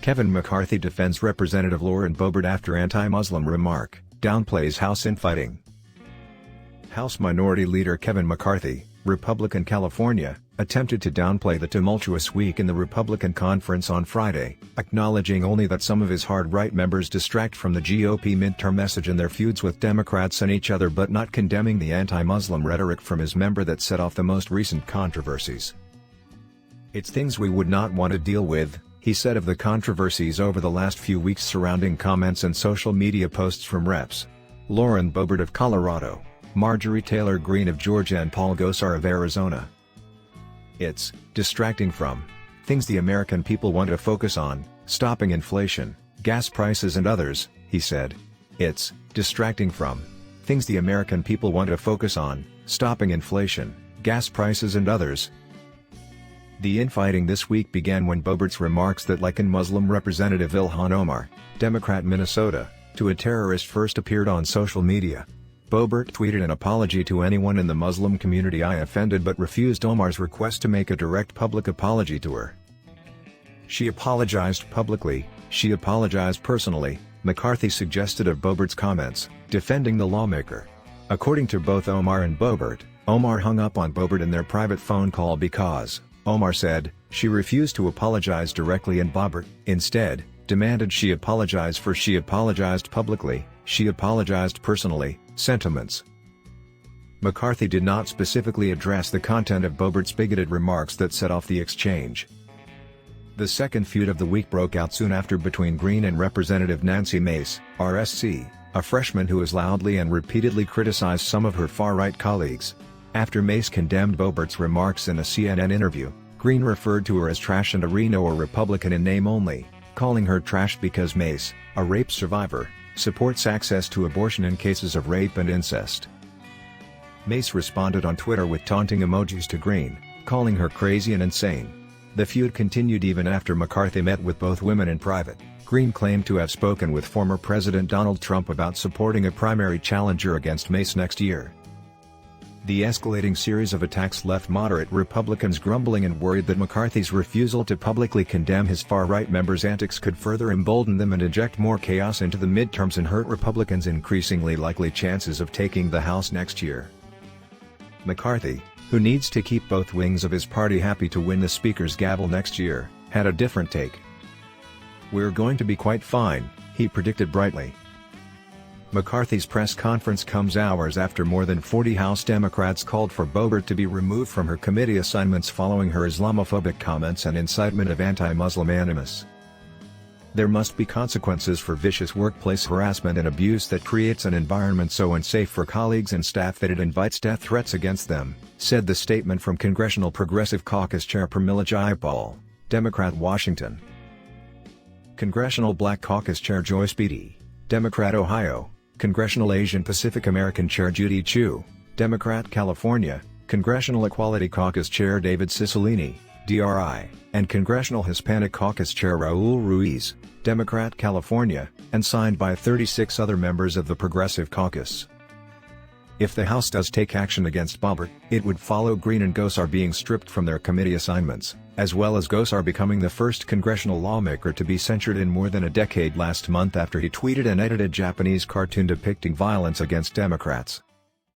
Kevin McCarthy defends Representative Lauren Boebert after anti-Muslim remark, downplays House infighting. House Minority Leader Kevin McCarthy, Republican California, attempted to downplay the tumultuous week in the Republican conference on Friday, acknowledging only that some of his hard-right members distract from the GOP midterm message in their feuds with Democrats and each other, but not condemning the anti-Muslim rhetoric from his member that set off the most recent controversies. "It's things we would not want to deal with," he said of the controversies over the last few weeks surrounding comments and social media posts from Reps. Lauren Boebert of Colorado, Marjorie Taylor Greene of Georgia and Paul Gosar of Arizona. "It's distracting from things the American people want to focus on, stopping inflation, gas prices and others," he said. "It's distracting from things the American people want to focus on, stopping inflation, gas prices and others." The infighting this week began when Boebert's remarks that liken Muslim Representative Ilhan Omar, Democrat Minnesota, to a terrorist first appeared on social media. Boebert tweeted an apology to anyone in the Muslim community I offended but refused Omar's request to make a direct public apology to her. "She apologized publicly, she apologized personally," McCarthy suggested of Boebert's comments, defending the lawmaker. According to both Omar and Boebert, Omar hung up on Boebert in their private phone call because, Omar said, she refused to apologize directly and Boebert, instead, demanded she apologize for "she apologized publicly, she apologized personally" sentiments. McCarthy did not specifically address the content of Boebert's bigoted remarks that set off the exchange. The second feud of the week broke out soon after between Greene and Representative Nancy Mace, RSC, a freshman who has loudly and repeatedly criticized some of her far-right colleagues. After Mace condemned Boebert's remarks in a CNN interview, Greene referred to her as trash and a Reno Republican in name only, calling her trash because Mace, a rape survivor, supports access to abortion in cases of rape and incest. Mace responded on Twitter with taunting emojis to Greene, calling her crazy and insane. The feud continued even after McCarthy met with both women in private. Greene claimed to have spoken with former President Donald Trump about supporting a primary challenger against Mace next year. The escalating series of attacks left moderate Republicans grumbling and worried that McCarthy's refusal to publicly condemn his far-right members' antics could further embolden them and inject more chaos into the midterms and hurt Republicans' increasingly likely chances of taking the House next year. McCarthy, who needs to keep both wings of his party happy to win the Speaker's gavel next year, had a different take. "We're going to be quite fine," he predicted brightly. McCarthy's press conference comes hours after more than 40 House Democrats called for Boebert to be removed from her committee assignments following her Islamophobic comments and incitement of anti-Muslim animus. "There must be consequences for vicious workplace harassment and abuse that creates an environment so unsafe for colleagues and staff that it invites death threats against them," said the statement from Congressional Progressive Caucus Chair Pramila Jayapal, Democrat Washington. Congressional Black Caucus Chair Joyce Beatty, Democrat Ohio, Congressional Asian Pacific American Chair Judy Chu, Democrat California, Congressional Equality Caucus Chair David Cicilline, DRI, and Congressional Hispanic Caucus Chair Raul Ruiz, Democrat California, and signed by 36 other members of the Progressive Caucus. If the House does take action against Boebert, it would follow Greene and Gosar being stripped from their committee assignments, as well as Gosar becoming the first congressional lawmaker to be censured in more than a decade last month after he tweeted an edited Japanese cartoon depicting violence against Democrats.